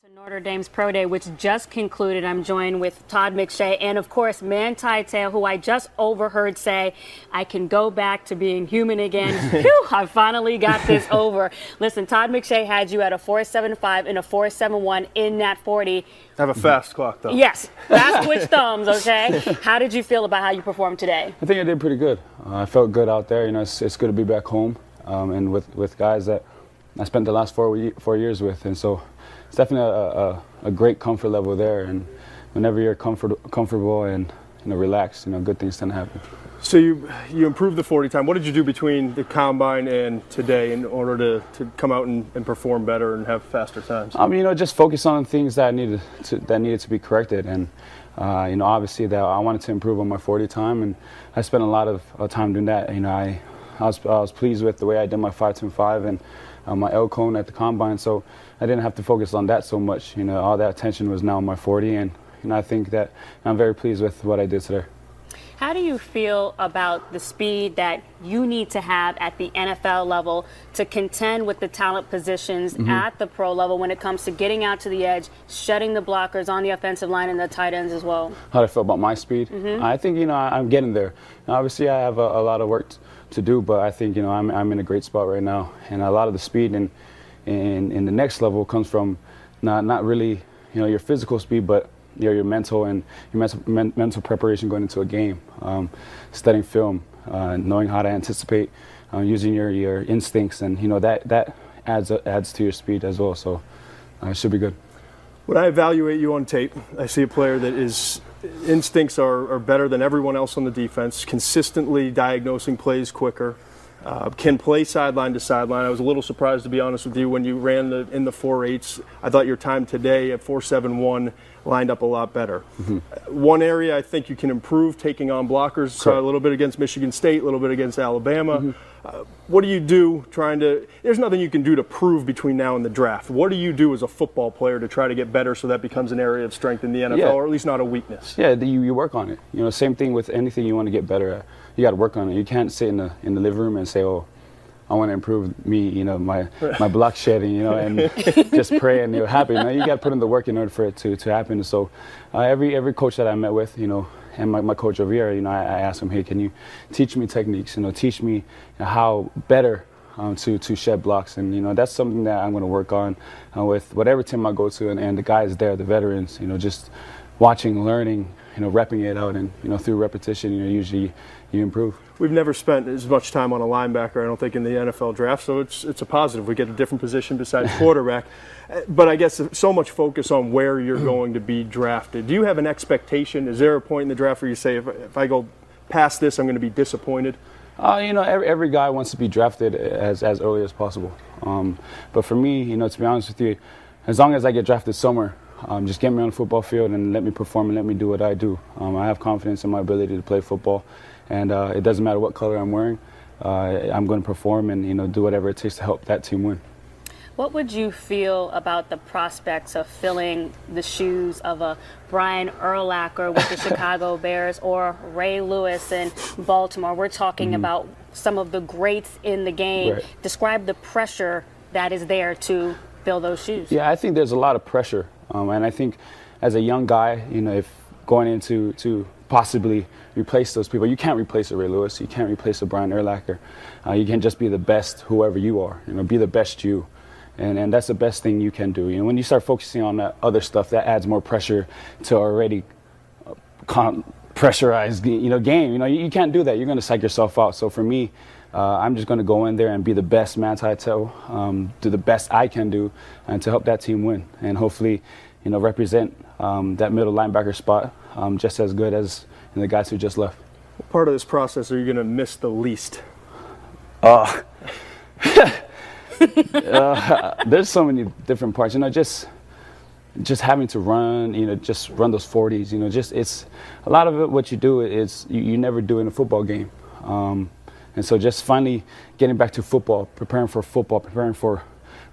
To Notre Dame's Pro Day, which just concluded. I'm joined with Todd McShay and, of course, Manti Te'o, who I just overheard say, I can go back to being human again. Phew, I finally got this over. Listen, Todd McShay had you at a 4.75 and a 4.71 in that 40. I have a fast clock, though. Yes, fast twitch thumbs, okay? How did you feel about how you performed today? I think I did pretty good. I felt good out there. You know, it's good to be back home and with guys that I spent the last 4 years with, and so it's definitely a great comfort level there. And whenever you're comfortable and relaxed, good things tend to happen. So you improved the 40 time. What did you do between the combine and today in order to come out and perform better and have faster times? Just focus on things that needed to be corrected, and obviously that I wanted to improve on my 40 time, and I spent a lot of time doing that. I was pleased with the way I did my 5.25 and my L cone at the combine, so I didn't have to focus on that so much. All that attention was now on my 40, and I think that I'm very pleased with what I did today. How do you feel about the speed that you need to have at the NFL level to contend with the talent positions at the pro level when it comes to getting out to the edge, shutting the blockers on the offensive line and the tight ends as well? How do I feel about my speed? I think, I'm getting there. Obviously, I have a lot of work to do, but I think, I'm in a great spot right now. And a lot of the speed in the next level comes from not really, your physical speed, but your mental and your mental preparation going into a game, studying film, knowing how to anticipate, using your instincts, and that adds to your speed as well. So it should be good. When I evaluate you on tape, I see a player that his instincts are better than everyone else on the defense, consistently diagnosing plays quicker, can play sideline to sideline. I was a little surprised, to be honest with you, when you ran in the 4.8s. I thought your time today at 4.71 lined up a lot better. One area I think you can improve, taking on blockers, a little bit against Michigan State, a little bit against Alabama. What do you do there's nothing you can do to prove between now and the draft. What do you do as a football player to try to get better so that becomes an area of strength in the NFL, or at least not a weakness? Yeah, you work on it. Same thing with anything you want to get better at. You got to work on it. You can't sit in the living room and say, oh, I want to improve me, my block shedding, and just pray and you're happy. You got to put in the work in order for it to happen. So every coach that I met with, and my coach over here, I asked him, hey, can you teach me techniques, teach me how better to shed blocks. And, that's something that I'm going to work on with whatever team I go to, and the guys there, the veterans, just watching, learning, repping it out, and, through repetition, usually you improve. We've never spent as much time on a linebacker, I don't think, in the NFL draft, so it's a positive. We get a different position besides quarterback. But I guess so much focus on where you're going to be drafted. Do you have an expectation? Is there a point in the draft where you say, if I go past this, I'm going to be disappointed? Every guy wants to be drafted as early as possible. But for me, to be honest with you, as long as I get drafted somewhere, just get me on the football field and let me perform and let me do what I do. I have confidence in my ability to play football, and it doesn't matter what color I'm wearing. I'm going to perform and do whatever it takes to help that team win. What would you feel about the prospects of filling the shoes of a Brian Urlacher with the Chicago Bears or Ray Lewis in Baltimore? We're talking about some of the greats in the game. Right. Describe the pressure that is there to fill those shoes. Yeah, I think there's a lot of pressure. And I think as a young guy, if going into to possibly replace those people, you can't replace a Ray Lewis, you can't replace a Brian Urlacher. You can just be the best whoever you are, be the best you. And that's the best thing you can do. When you start focusing on that other stuff, that adds more pressure to already pressurized game. You can't do that. You're going to psych yourself out. So for me, I'm just going to go in there and be the best Manti Te'o, do the best I can do, and to help that team win, and hopefully, represent that middle linebacker spot just as good as the guys who just left. What part of this process are you going to miss the least? There's so many different parts. Just having to run, just run those 40s. It's a lot of it. What you do is you never do in a football game. And so just finally getting back to football, preparing for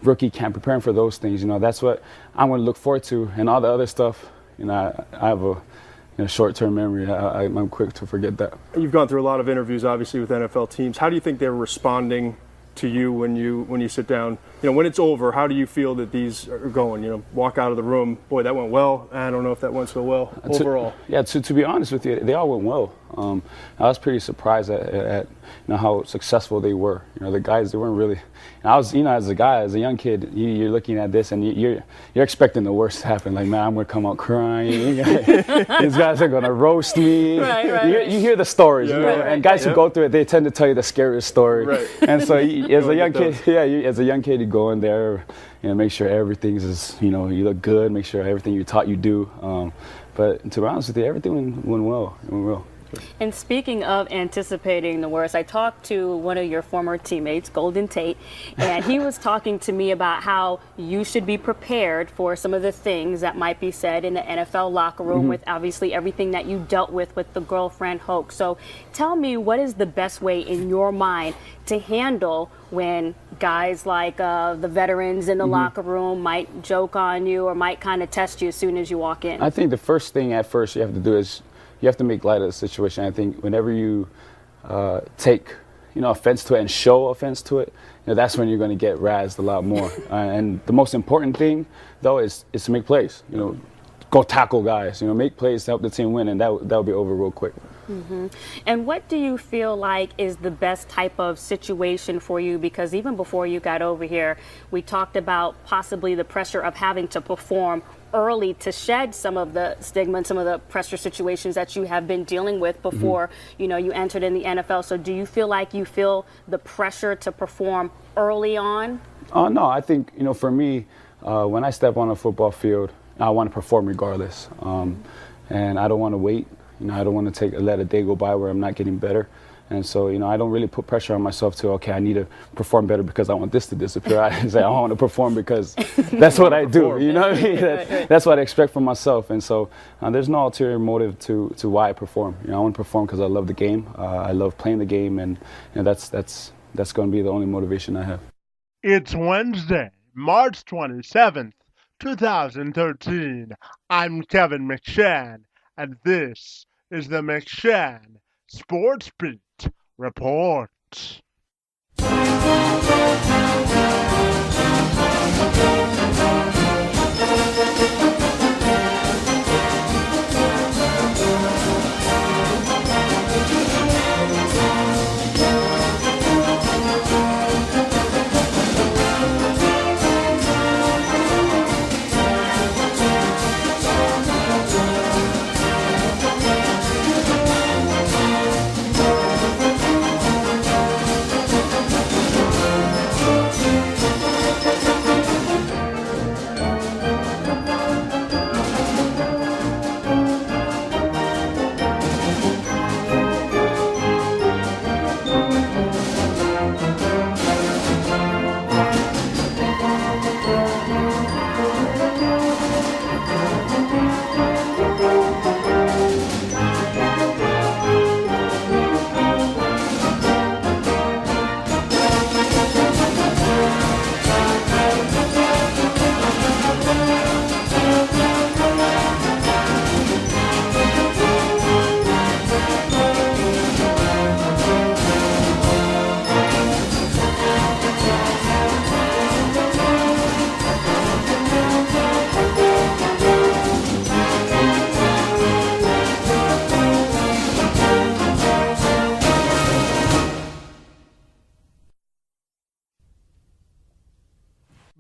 rookie camp, preparing for those things, that's what I'm going to look forward to. And all the other stuff, I have a short-term memory. I'm quick to forget that. You've gone through a lot of interviews, obviously, with NFL teams. How do you think they're responding to you when you sit down when it's over, how do you feel that these are going? Walk out of the room, boy, that went well. I don't know if that went so well overall. To be honest with you, they all went well. I was pretty surprised at how successful they were. The guys, they weren't really. I was, as a young kid, you're looking at this and you're expecting the worst to happen. Like, man, I'm gonna come out crying. These guys are gonna roast me. Right. You hear the stories, and guys who go through it, they tend to tell you the scariest story. Right. And so, as a young kid, as a young kid, you go in there, make sure everything's you look good, make sure everything you're taught you do. But to be honest with you, everything went well. It went well. And speaking of anticipating the worst, I talked to one of your former teammates, Golden Tate, and he was talking to me about how you should be prepared for some of the things that might be said in the NFL locker room with obviously everything that you dealt with the girlfriend hoax. So tell me, what is the best way in your mind to handle when guys like the veterans in the locker room might joke on you or might kind of test you as soon as you walk in? I think the first thing at first you have to do is you have to make light of the situation. I think whenever you take offense to it and show offense to it, that's when you're going to get razzed a lot more. And the most important thing, though, is to make plays. Go tackle guys. Make plays to help the team win, and that'll be over real quick. And what do you feel like is the best type of situation for you? Because even before you got over here, we talked about possibly the pressure of having to perform early to shed some of the stigma and some of the pressure situations that you have been dealing with before you entered in the NFL. So do you feel like you feel the pressure to perform early on? No, I think for me, when I step on a football field, I want to perform regardless, and I don't want to wait. I don't want to let a day go by where I'm not getting better. And so, I don't really put pressure on myself to, okay, I need to perform better because I want this to disappear. I say, I want to perform because that's what I do. That's what I expect from myself. And so there's no ulterior motive to why I perform. I want to perform because I love the game. I love playing the game. And that's going to be the only motivation I have. It's Wednesday, March 27th, 2013. I'm Kevin McShann, and this is the McShann Sports Beat Report.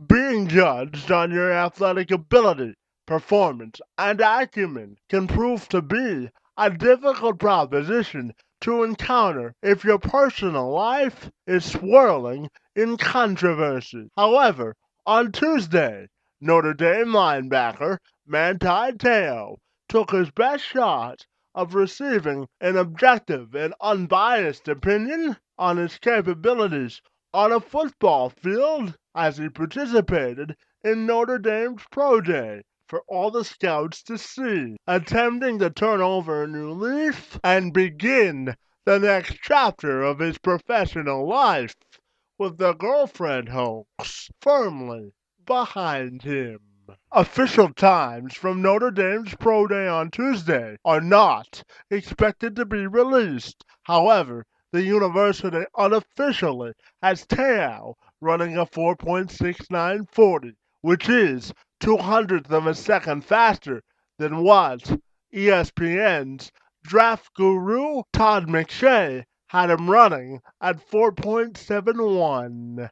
Being judged on your athletic ability, performance, and acumen can prove to be a difficult proposition to encounter if your personal life is swirling in controversy. However, on Tuesday, Notre Dame linebacker Manti Te'o took his best shot of receiving an objective and unbiased opinion on his capabilities on a football field as he participated in Notre Dame's Pro Day for all the scouts to see, attempting to turn over a new leaf and begin the next chapter of his professional life with the girlfriend hoax firmly behind him. Official times from Notre Dame's Pro Day on Tuesday are not expected to be released. However, the university unofficially has Te'o running a 4.6940, which is 200th of a second faster than what ESPN's draft guru Todd McShay had him running at 4.71.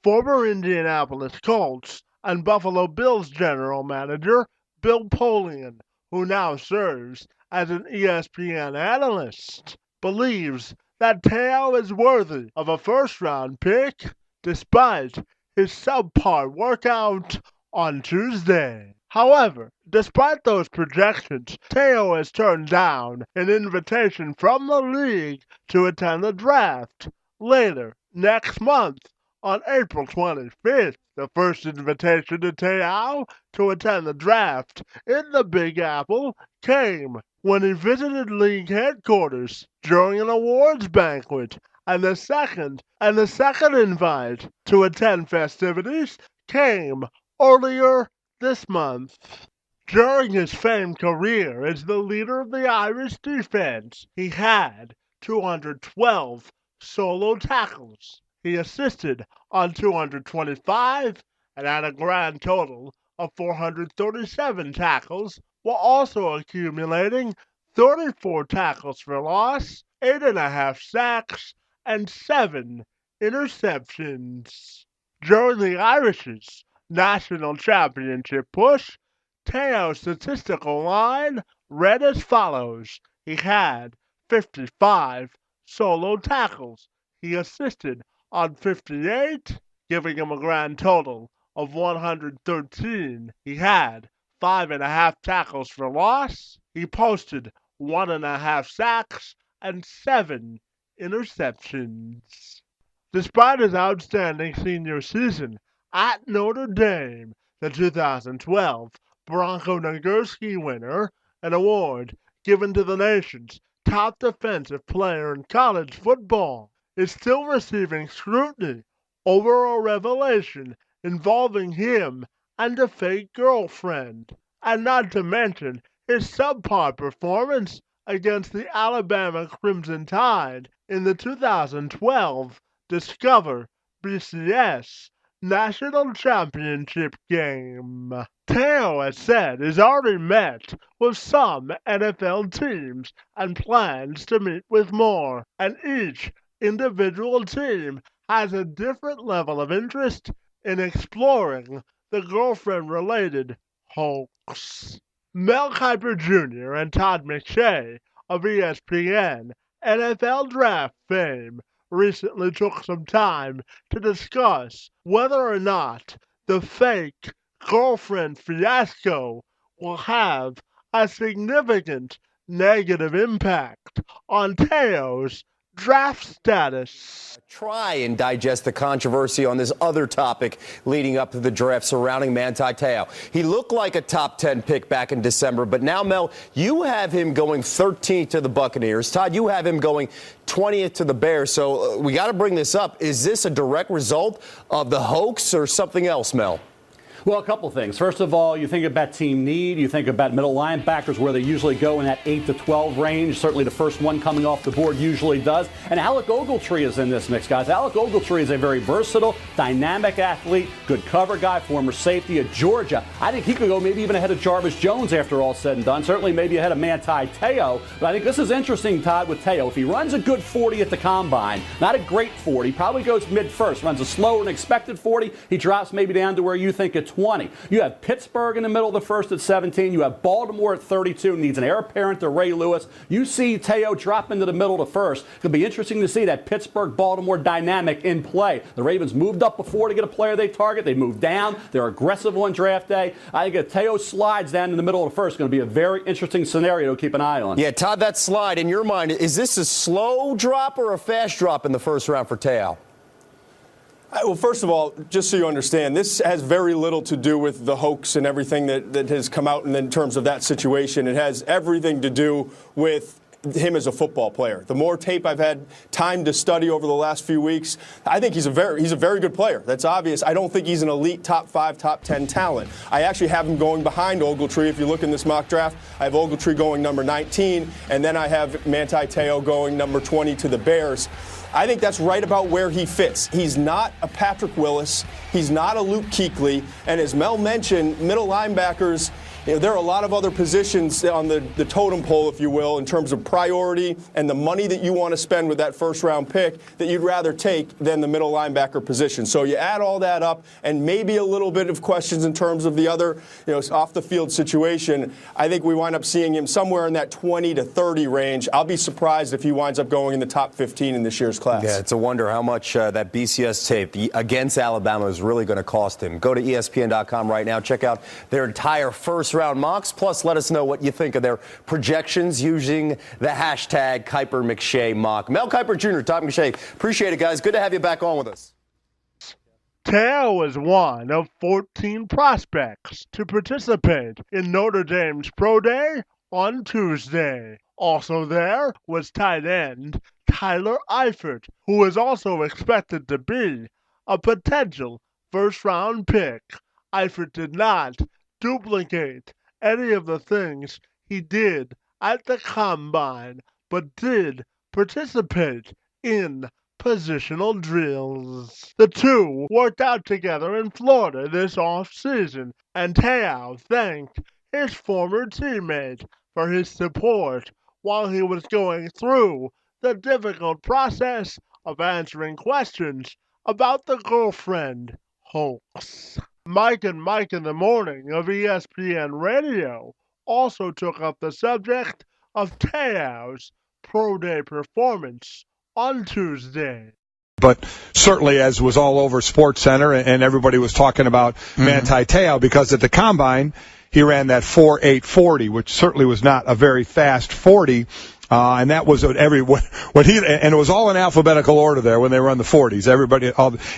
Former Indianapolis Colts and Buffalo Bills general manager Bill Polian, who now serves as an ESPN analyst, believes that Te'o is worthy of a first-round pick despite his subpar workout on Tuesday. However, despite those projections, Te'o has turned down an invitation from the league to attend the draft later next month on April 25th. The first invitation to Te'o to attend the draft in the Big Apple came when he visited league headquarters during an awards banquet, and the second invite to attend festivities came earlier this month. During his famed career as the leader of the Irish defense, he had 212 solo tackles. He assisted on 225 and had a grand total of 437 tackles, while also accumulating 34 tackles for loss, 8.5 sacks, and 7 interceptions. During the Irish's national championship push, Te'o's statistical line read as follows. He had 55 solo tackles. He assisted on 58, giving him a grand total of 113. He had 5.5 tackles for loss. He posted 1.5 sacks and 7 interceptions. Despite his outstanding senior season at Notre Dame, the 2012 Bronko Nagurski winner, an award given to the nation's top defensive player in college football, is still receiving scrutiny over a revelation involving him and a fake girlfriend, and not to mention his subpar performance against the Alabama Crimson Tide in the 2012 Discover BCS National Championship game. Te'o has said he's already met with some NFL teams and plans to meet with more, and each individual team has a different level of interest in exploring the girlfriend-related hoax. Mel Kiper Jr. and Todd McShay of ESPN NFL draft fame recently took some time to discuss whether or not the fake girlfriend fiasco will have a significant negative impact on Te'o's draft status. Try and digest the controversy on this other topic leading up to the draft surrounding Manti Te'o. He looked like a top 10 pick back in December, but now, Mel, you have him going 13th to the Buccaneers. Todd, you have him going 20th to the Bears. So we got to bring this up. Is this a direct result of the hoax or something else, Mel? Well, a couple things. First of all, you think about team need. You think about middle linebackers where they usually go in that 8 to 12 range. Certainly the first one coming off the board usually does. And Alec Ogletree is in this mix, guys. Alec Ogletree is a very versatile, dynamic athlete, good cover guy, former safety at Georgia. I think he could go maybe even ahead of Jarvis Jones after all said and done. Certainly maybe ahead of Manti Te'o. But I think this is interesting, Todd, with Te'o. If he runs a good 40 at the combine, not a great 40, probably goes mid-first, runs a slower than expected 40, he drops maybe down to where you think it's 20. You have Pittsburgh in the middle of the first at 17. You have Baltimore at 32. Needs an heir apparent to Ray Lewis. You see Te'o drop into the middle of the first. It'll be interesting to see that Pittsburgh-Baltimore dynamic in play. The Ravens moved up before to get a player they target. They moved down. They're aggressive on draft day. I think if Te'o slides down in the middle of the first, it's going to be a very interesting scenario to keep an eye on. Yeah, Todd, that slide, in your mind, is this a slow drop or a fast drop in the first round for Te'o? Well, first of all, just so you understand, this has very little to do with the hoax and everything that has come out in terms of that situation. It has everything to do with him as a football player. The more tape I've had time to study over the last few weeks, I think he's a very good player. That's obvious. I don't think he's an elite top 5, top 10 talent. I actually have him going behind Ogletree. If you look in this mock draft, I have Ogletree going number 19, and then I have Manti Te'o going number 20 to the Bears. I think that's right about where he fits. He's not a Patrick Willis. He's not a Luke Kuechly. And as Mel mentioned, middle linebackers, there are a lot of other positions on the totem pole, if you will, in terms of priority and the money that you want to spend with that first-round pick that you'd rather take than the middle linebacker position. So you add all that up and maybe a little bit of questions in terms of the other, off-the-field situation. I think we wind up seeing him somewhere in that 20 to 30 range. I'll be surprised if he winds up going in the top 15 in this year's class. Yeah, it's a wonder how much that BCS tape against Alabama is really going to cost him. Go to ESPN.com right now. Check out their entire first-round mocks. Plus, let us know what you think of their projections using the hashtag Kiper McShay mock. Mel Kiper Jr., Todd McShay, appreciate it, guys. Good to have you back on with us. Te'o is one of 14 prospects to participate in Notre Dame's Pro Day on Tuesday. Also there was tight end Tyler Eifert, who is also expected to be a potential first-round pick. Eifert did not duplicate any of the things he did at the Combine, but did participate in positional drills. The two worked out together in Florida this offseason, and Te'o thanked his former teammate for his support while he was going through the difficult process of answering questions about the girlfriend hoax. Mike and Mike in the Morning of ESPN Radio also took up the subject of Te'o's Pro Day performance on Tuesday. But certainly, as was all over SportsCenter, and everybody was talking about Manti Te'o, because at the Combine, he ran that 4.840, which certainly was not a very fast 40. And that was and it was all in alphabetical order there when they run the 40s. Everybody,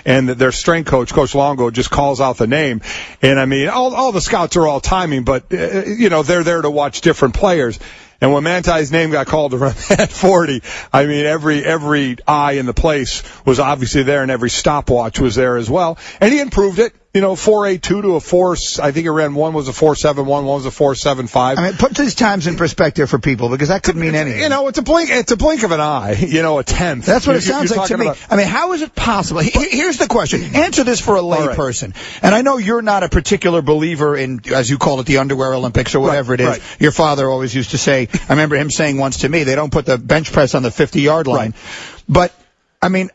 and their strength coach, Coach Longo, just calls out the name. And I mean, all the scouts are all timing, but they're there to watch different players. And when Manti's name got called to run that 40, I mean, every eye in the place was obviously there, and every stopwatch was there as well. And he improved it. 4.82 to a 4. I think he ran one was a 4.71, one was a 4.75. I mean, put these times in perspective for people, because that could mean anything. It's a blink of an eye. A tenth. That's what it sounds like to me. I mean, how is it possible? Here's the question. Answer this for a lay person. And I know you're not a particular believer in, as you call it, the underwear Olympics or whatever it is. Right. Your father always used to say, I remember him saying once to me, they don't put the bench press on the 50-yard line. Right. But, I mean,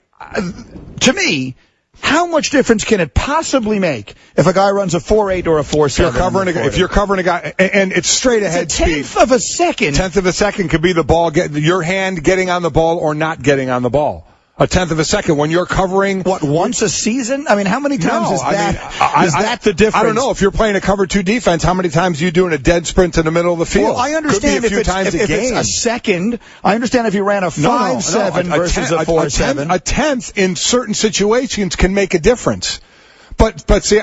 to me, how much difference can it possibly make if a guy runs a 4.8 or a 4.7? If you're covering a guy, and it's straight ahead speed. Tenth of a second could be the ball, your hand getting on the ball or not getting on the ball. A tenth of a second when you're covering. What, once a season? I mean, how many times is that the difference? I don't know. If you're playing a cover 2 defense, how many times are you doing a dead sprint in the middle of the field? Well, I understand if it's a second. I understand if you ran a 5.7 versus a 4.7. A tenth in certain situations can make a difference. But see,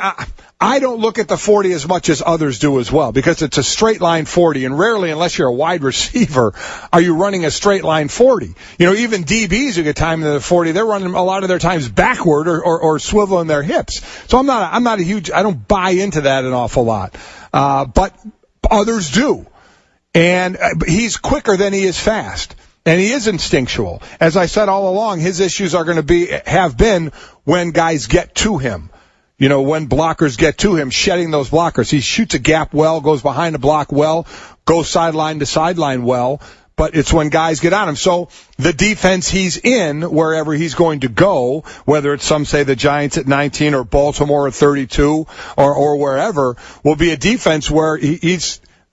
I don't look at the 40 as much as others do as well, because it's a straight line 40, and rarely, unless you're a wide receiver, are you running a straight line 40. Even DBs who get time in the 40, they're running a lot of their times backward or swiveling their hips. So I'm not a huge, I don't buy into that an awful lot. But others do. And he's quicker than he is fast. And he is instinctual. As I said all along, his issues are going to have been when guys get to him. When blockers get to him, shedding those blockers. He shoots a gap well, goes behind a block well, goes sideline to sideline well, but it's when guys get on him. So the defense he's in, wherever he's going to go, whether it's some say the Giants at 19 or Baltimore at 32 or wherever, will be a defense where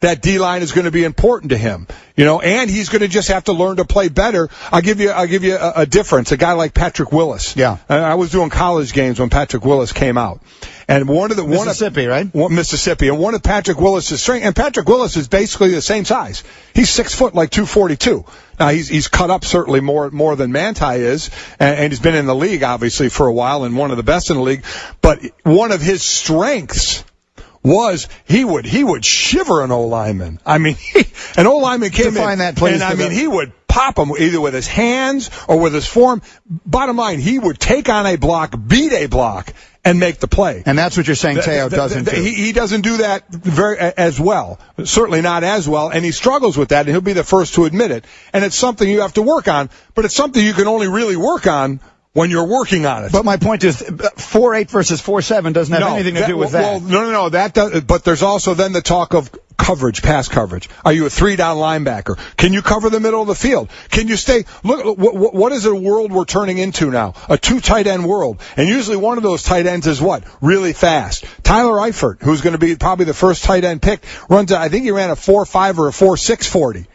that D-line is going to be important to him, and he's going to just have to learn to play better. I'll give you a difference. A guy like Patrick Willis. Yeah. I was doing college games when Patrick Willis came out. And Mississippi, right? Mississippi. And one of Patrick Willis's strengths, and Patrick Willis is basically the same size. He's 6 foot, like 242. Now, he's cut up certainly more than Manti is, and he's been in the league, obviously, for a while, and one of the best in the league. But one of his strengths was he would shiver an O-lineman. I mean, an O-lineman came in, and he would pop him either with his hands or with his form. Bottom line, he would take on a block, beat a block, and make the play. And that's what you're saying Te'o doesn't do. He doesn't do that as well. Certainly not as well, and he struggles with that, and he'll be the first to admit it. And it's something you have to work on, but it's something you can only really work on when you're working on it. But my point is, 4-8 versus 4-7 doesn't have anything to do with that. Well, no, that does, but there's also then the talk of coverage, pass coverage. Are you a 3-down linebacker? Can you cover the middle of the field? Can you stay? Look, what is a world we're turning into now? A 2 tight end world. And usually one of those tight ends is what? Really fast. Tyler Eifert, who's going to be probably the first tight end picked, I think he ran a 4.5 or a 4.6 40.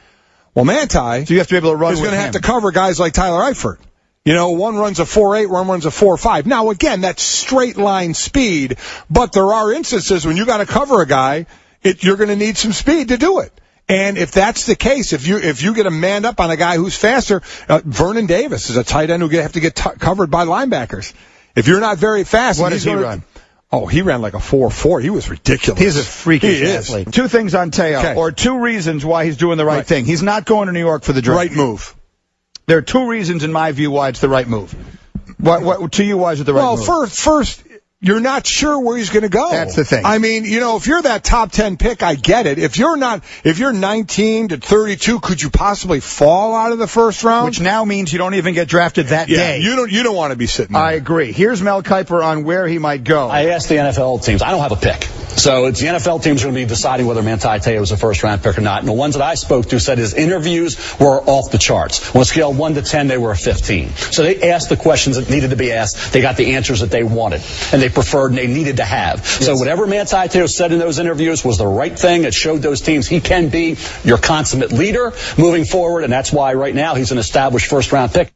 Well, Manti, so you have to be able to run is going to have to cover guys like Tyler Eifert. You know, one runs a 4.8, one runs a 4.5. Now, again, that's straight line speed, but there are instances when you got to cover a guy, you're going to need some speed to do it. And if that's the case, if you get a man up on a guy who's faster, Vernon Davis is a tight end who have to get covered by linebackers. If you're not very fast, what does he run? Oh, he ran like a 4.4. He was ridiculous. He's a freakish athlete. 2 things on Te'o, or 2 reasons why he's doing the right thing. He's not going to New York for the draft. Right move. There are 2 reasons, in my view, why it's the right move. What to you, why is it the right move? Well, first, you're not sure where he's going to go. That's the thing. I mean, you know, if you're that top 10 pick, I get it. If you're 19 to 32, could you possibly fall out of the first round? Which now means you don't even get drafted that day. You don't want to be sitting there. I agree. Here's Mel Kiper on where he might go. I asked the NFL teams. I don't have a pick. So it's the NFL teams going to be deciding whether Manti Te'o is a first-round pick or not. And the ones that I spoke to said his interviews were off the charts. On a scale of 1 to 10, they were a 15. So they asked the questions that needed to be asked. They got the answers that they wanted, and they preferred and they needed to have. Yes. So whatever Manti Te'o said in those interviews was the right thing. It showed those teams he can be your consummate leader moving forward, and that's why right now he's an established first-round pick.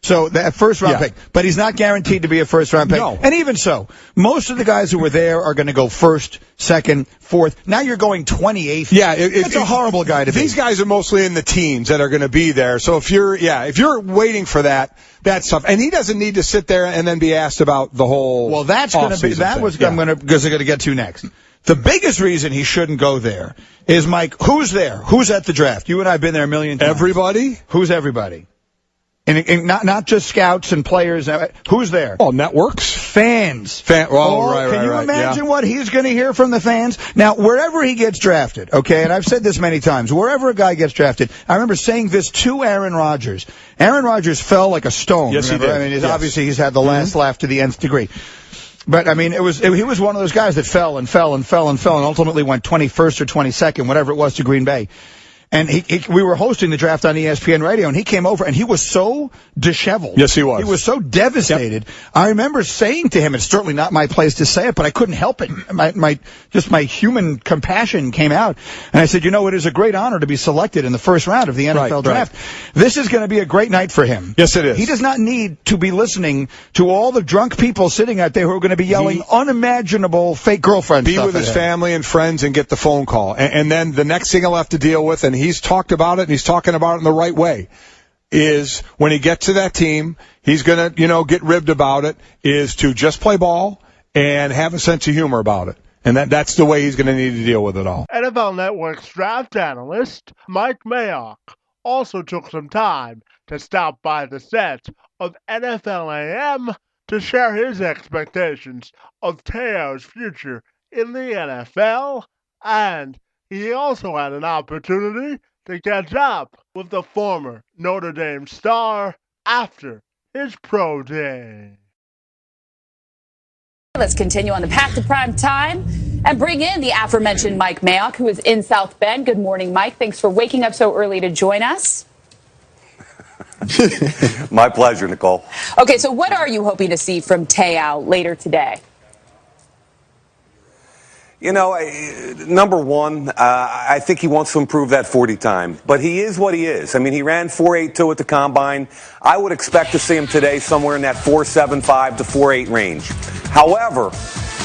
So that first-round pick. But he's not guaranteed to be a first-round pick. No. And even so, most of the guys who were there are going to go first, second, fourth. Now you're going 28th. Yeah. That's a horrible guy to be. These guys are mostly in the teens that are going to be there. So if you're waiting for that stuff. And he doesn't need to sit there and then be asked about the whole Well, that's going to be, I'm going to get to next. The biggest reason he shouldn't go there is, Mike, who's there? Who's at the draft? You and I have been there a million times. Everybody? Who's everybody? And not just scouts and players. Who's there? Oh, networks? Fans. Can you imagine what he's going to hear from the fans? Now, wherever he gets drafted, okay, and I've said this many times, wherever a guy gets drafted, I remember saying this to Aaron Rodgers. Aaron Rodgers fell like a stone. Yes, remember? he did. I mean, obviously he's had the last laugh to the nth degree. But, I mean, he was one of those guys that fell and ultimately went 21st or 22nd, whatever it was, to Green Bay. And we were hosting the draft on ESPN Radio, and he came over, and he was so disheveled. Yes, he was. He was so devastated. Yep. I remember saying to him, it's certainly not my place to say it, but I couldn't help it. My human compassion came out. And I said, it is a great honor to be selected in the first round of the NFL draft. Right. This is going to be a great night for him. Yes, it is. He does not need to be listening to all the drunk people sitting out there who are going to be yelling unimaginable fake girlfriend stuff. Be with his family and friends and get the phone call. And then the next thing he'll have to deal with, and he's talked about it, and he's talking about it in the right way, is when he gets to that team, he's going to, get ribbed about it, is to just play ball and have a sense of humor about it. And that's the way he's going to need to deal with it all. NFL Network's draft analyst, Mike Mayock, also took some time to stop by the set of NFL AM to share his expectations of Te'o's future in the NFL, and he also had an opportunity to catch up with the former Notre Dame star after his pro day. Let's continue on the path to prime time and bring in the aforementioned Mike Mayock, who is in South Bend. Good morning, Mike. Thanks for waking up so early to join us. My pleasure, Nicole. Okay, so what are you hoping to see from Te'o later today? Number one, I think he wants to improve that 40 time, but he is what he is. I mean, he ran 4.82 at the combine. I would expect to see him today somewhere in that 4.75 to 4.8 range. However,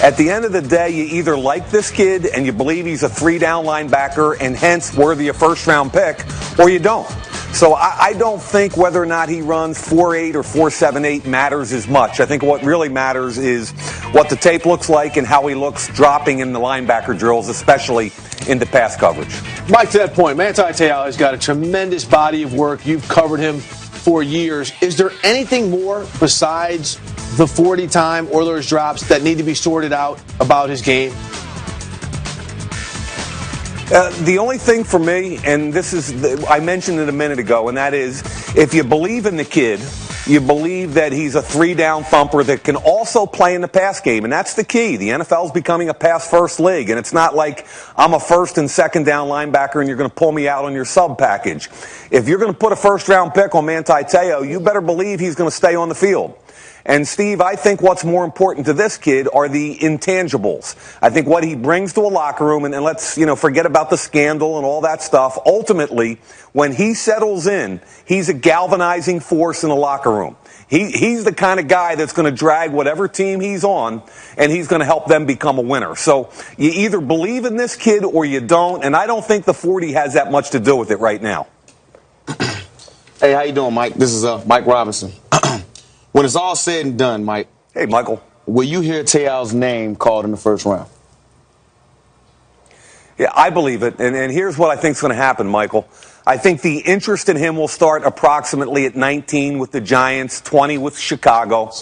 at the end of the day, you either like this kid and you believe he's a 3-down linebacker and hence worthy of first-round pick, or you don't. So I don't think whether or not he runs 4.8 or 4.78 matters as much. I think what really matters is what the tape looks like and how he looks dropping in the linebacker drills, especially into pass coverage. Mike, to that point, Manti Te'o has got a tremendous body of work. You've covered him for years. Is there anything more besides the 40 time or those drops that need to be sorted out about his game? The only thing for me, and this is, I mentioned it a minute ago, and that is, if you believe in the kid, you believe that he's a 3-down thumper that can also play in the pass game, and that's the key. The NFL is becoming a pass-first league, and it's not like I'm a first and second down linebacker and you're going to pull me out on your sub package. If you're going to put a first-round pick on Manti Te'o, you better believe he's going to stay on the field. And, Steve, I think what's more important to this kid are the intangibles. I think what he brings to a locker room, and let's, forget about the scandal and all that stuff. Ultimately, when he settles in, he's a galvanizing force in the locker room. He's the kind of guy that's going to drag whatever team he's on, and he's going to help them become a winner. So you either believe in this kid or you don't, and I don't think the 40 has that much to do with it right now. Hey, how you doing, Mike? This is Mike Robinson. When it's all said and done, Mike. Hey, Michael. Will you hear Te'o's name called in the first round? Yeah, I believe it. And here's what I think is going to happen, Michael. I think the interest in him will start approximately at 19 with the Giants, 20 with Chicago.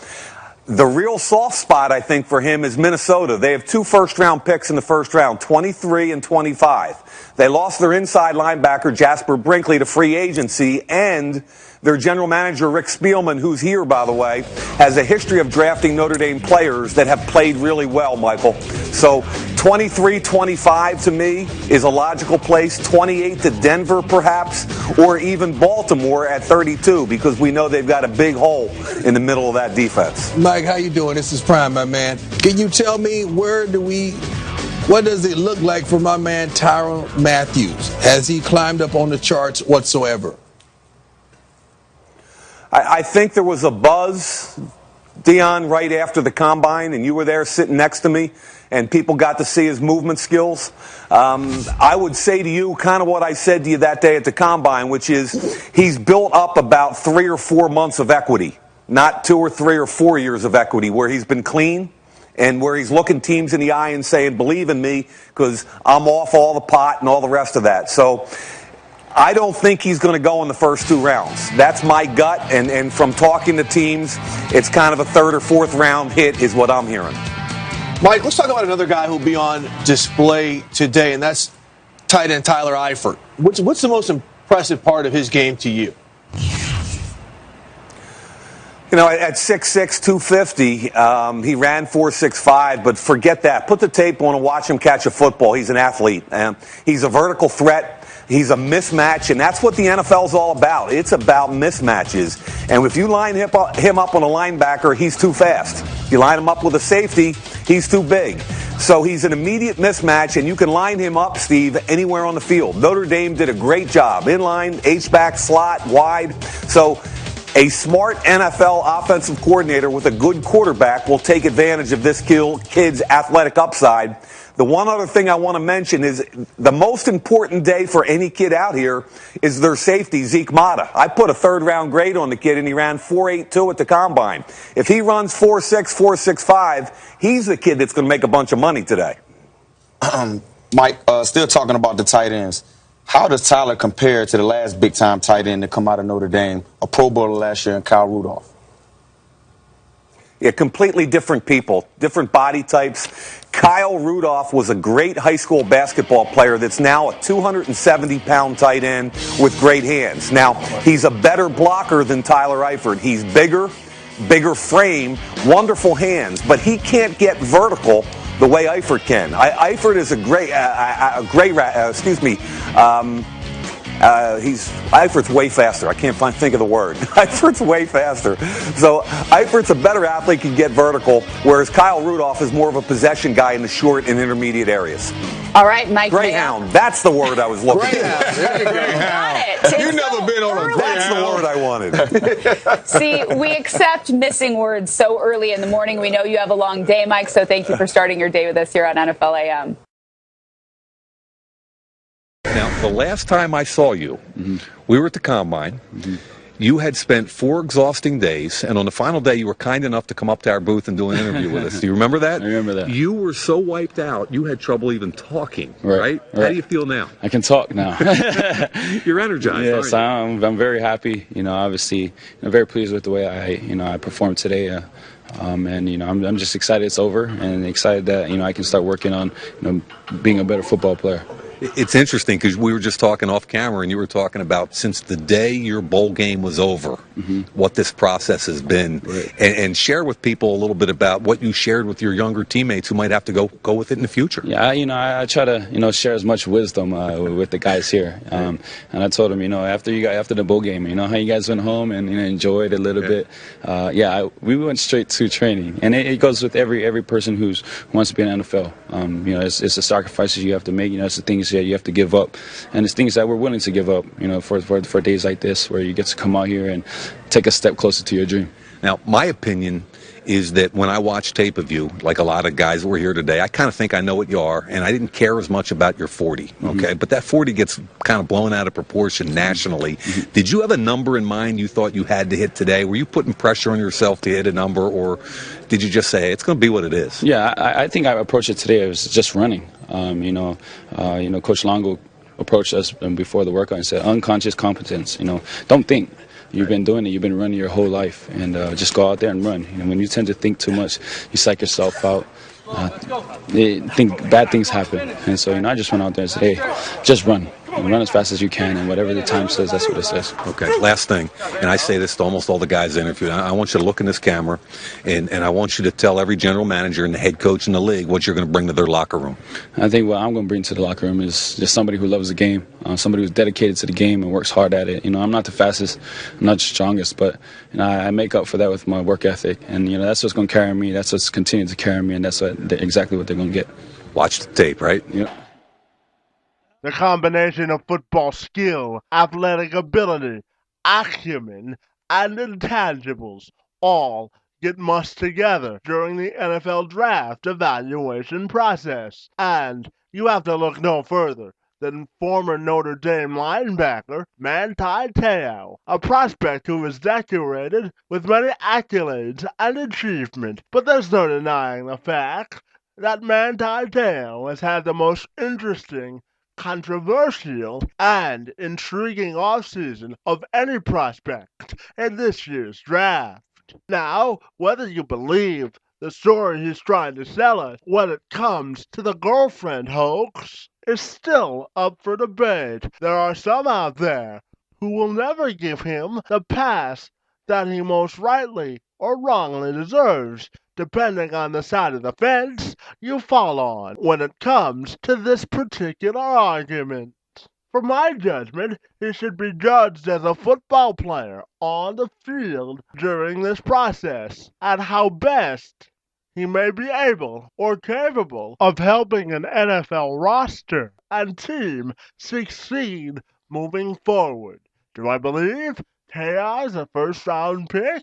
The real soft spot, I think, for him is Minnesota. They have 2 first-round picks in the first round, 23 and 25. They lost their inside linebacker, Jasper Brinkley, to free agency, and their general manager, Rick Spielman, who's here, by the way, has a history of drafting Notre Dame players that have played really well, Michael. So 23-25 to me is a logical place. 28 to Denver, perhaps, or even Baltimore at 32, because we know they've got a big hole in the middle of that defense. Mike, how you doing? This is Prime, my man. Can you tell me what does it look like for my man Tyrann Mathieu? Has he climbed up on the charts whatsoever? I think there was a buzz, Dion, right after the combine, and you were there sitting next to me, and people got to see his movement skills. I would say to you kind of what I said to you that day at the combine, which is he's built up about 3 or 4 months of equity, not 2 or 3 or 4 years of equity, where he's been clean and where he's looking teams in the eye and saying, believe in me, because I'm off all the pot and all the rest of that. So I don't think he's going to go in the first 2 rounds. That's my gut, and from talking to teams, it's kind of a 3rd or 4th round hit is what I'm hearing. Mike, let's talk about another guy who'll be on display today, and that's tight end Tyler Eifert. What's the most impressive part of his game to you? At 6'6", 250, he ran 4.65, but forget that. Put the tape on and watch him catch a football. He's an athlete. He's a vertical threat. He's a mismatch, and that's what the NFL is all about. It's about mismatches. And if you line him up on a linebacker, he's too fast. If you line him up with a safety, he's too big. So he's an immediate mismatch, and you can line him up, Steve, anywhere on the field. Notre Dame did a great job. Inline, H-back, slot, wide. So a smart NFL offensive coordinator with a good quarterback will take advantage of this kid's athletic upside. The one other thing I want to mention is the most important day for any kid out here is their safety, Zeke Mata. I put a 3rd-round grade on the kid, and he ran 4.82 at the combine. If he runs 4.6, 4.65, he's the kid that's going to make a bunch of money today. Mike, still talking about the tight ends. How does Tyler compare to the last big-time tight end to come out of Notre Dame, a Pro Bowler last year, and Kyle Rudolph? Yeah, completely different people, different body types. Kyle Rudolph was a great high school basketball player that's now a 270-pound tight end with great hands. Now, he's a better blocker than Tyler Eifert. He's bigger frame, wonderful hands, but he can't get vertical the way Eifert can. Eifert is Eifert's way faster. I can't think of the word. Eifert's way faster. So Eifert's a better athlete, can get vertical, whereas Kyle Rudolph is more of a possession guy in the short and intermediate areas. All right, Mike. Greyhound. That's the word I was looking for. Greyhound. There you go. Got it. You've never been on a Greyhound. That's the word I wanted. See, we accept missing words so early in the morning. We know you have a long day, Mike, so thank you for starting your day with us here on NFL AM. Now, the last time I saw you, we were at the Combine, You had spent 4 exhausting days, and on the final day, you were kind enough to come up to our booth and do an interview with us. Do you remember that? I remember that. You were so wiped out, you had trouble even talking, right? How do you feel now? I can talk now. You're energized. Yes, aren't you? I'm very happy. Obviously, I'm very pleased with the way I performed today. And I'm just excited it's over, and excited that I can start working on being a better football player. It's interesting because we were just talking off camera, and you were talking about since the day your bowl game was over, what this process has been, and share with people a little bit about what you shared with your younger teammates who might have to go with it in the future. Yeah, I try to share as much wisdom with the guys here, and I told them after the bowl game, how you guys went home and enjoyed a little bit. We went straight to training, and it goes with every person who wants to be in the NFL. It's the sacrifices you have to make. It's the things that you have to give up, and it's things that we're willing to give up. For days like this, where you get to come out here and take a step closer to your dream. Now, my opinion is that when I watch tape of you, like a lot of guys that were here today, I kind of think I know what you are, and I didn't care as much about your 40, okay? But that 40 gets kind of blown out of proportion nationally. Did you have a number in mind you thought you had to hit today? Were you putting pressure on yourself to hit a number, or did you just say, hey, it's going to be what it is? Yeah, I think I approached it today as just running. Coach Longo approached us before the workout and said, unconscious competence, don't think. You've been doing it. You've been running your whole life, and just go out there and run. When you tend to think too much, you psych yourself out. Think bad things happen, and so I just went out there and said, "Hey, just run. Run as fast as you can, and whatever the time says, that's what it says." Okay, last thing, and I say this to almost all the guys I interviewed. I want you to look in this camera, and I want you to tell every general manager and the head coach in the league what you're going to bring to their locker room. I think what I'm going to bring to the locker room is just somebody who loves the game, somebody who's dedicated to the game and works hard at it. I'm not the fastest, I'm not the strongest, but I make up for that with my work ethic, and that's what's going to carry me. That's what's continuing to carry me, and that's exactly what they're going to get. Watch the tape, right? Yeah. The combination of football skill, athletic ability, acumen, and intangibles all get mushed together during the NFL draft evaluation process. And you have to look no further than former Notre Dame linebacker Manti Te'o, a prospect who is decorated with many accolades and achievement. But there's no denying the fact that Manti Te'o has had the most interesting, controversial, and intriguing offseason of any prospect in this year's draft. Now, whether you believe the story he's trying to sell us when it comes to the girlfriend hoax is still up for debate. There are some out there who will never give him the pass that he most rightly or wrongly deserves, depending on the side of the fence you fall on when it comes to this particular argument. For my judgment, he should be judged as a football player on the field during this process, and how best he may be able or capable of helping an NFL roster and team succeed moving forward. Do I believe Te'o is a first-round pick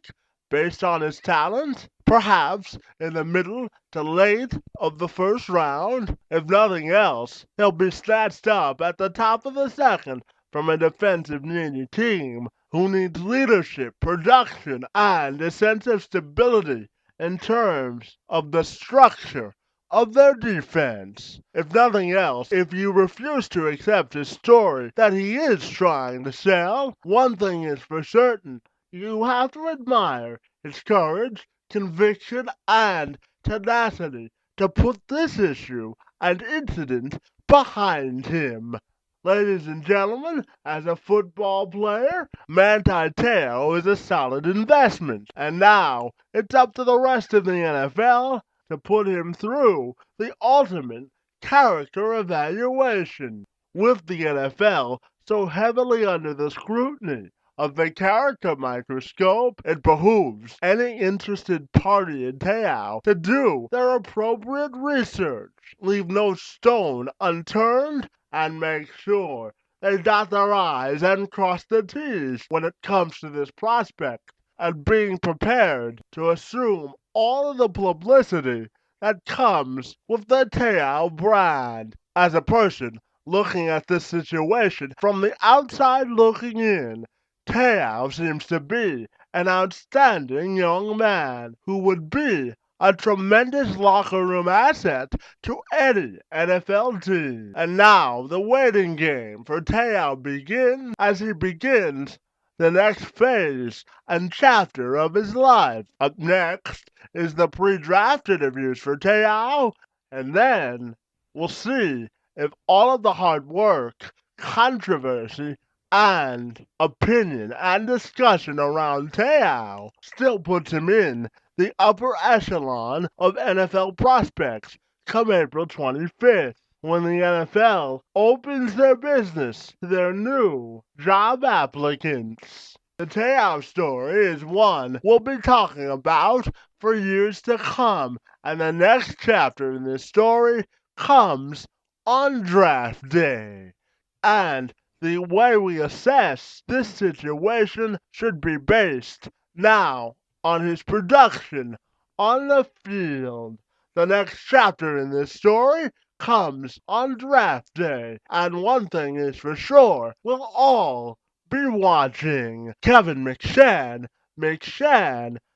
based on his talent? Perhaps in the middle to late of the first round. If nothing else, he'll be snatched up at the top of the second from a defensive-needy team who needs leadership, production, and a sense of stability in terms of the structure of their defense. If nothing else, if you refuse to accept his story that he is trying to sell, one thing is for certain: you have to admire his courage, conviction, and tenacity to put this issue and incident behind him. Ladies and gentlemen, as a football player, Manti Te'o is a solid investment. And now, it's up to the rest of the NFL to put him through the ultimate character evaluation. With the NFL so heavily under the scrutiny of the character microscope, it behooves any interested party in Te'o to do their appropriate research, leave no stone unturned, and make sure they dot their I's and cross their T's when it comes to this prospect, and being prepared to assume all of the publicity that comes with the Te'o brand. As a person looking at this situation from the outside looking in, Te'o seems to be an outstanding young man who would be a tremendous locker room asset to any NFL team. And now the waiting game for Te'o begins as he begins the next phase and chapter of his life. Up next is the pre-draft interviews for Te'o, and then we'll see if all of the hard work, controversy, and opinion and discussion around Te'o still puts him in the upper echelon of NFL prospects come April 25th, when the NFL opens their business to their new job applicants. The Te'o story is one we'll be talking about for years to come, and the next chapter in this story comes on draft day. And the way we assess this situation should be based now on his production on the field. The next chapter in this story comes on draft day, and one thing is for sure, we'll all be watching. Kevin McShann,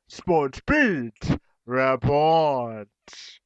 Sports Beat, reports.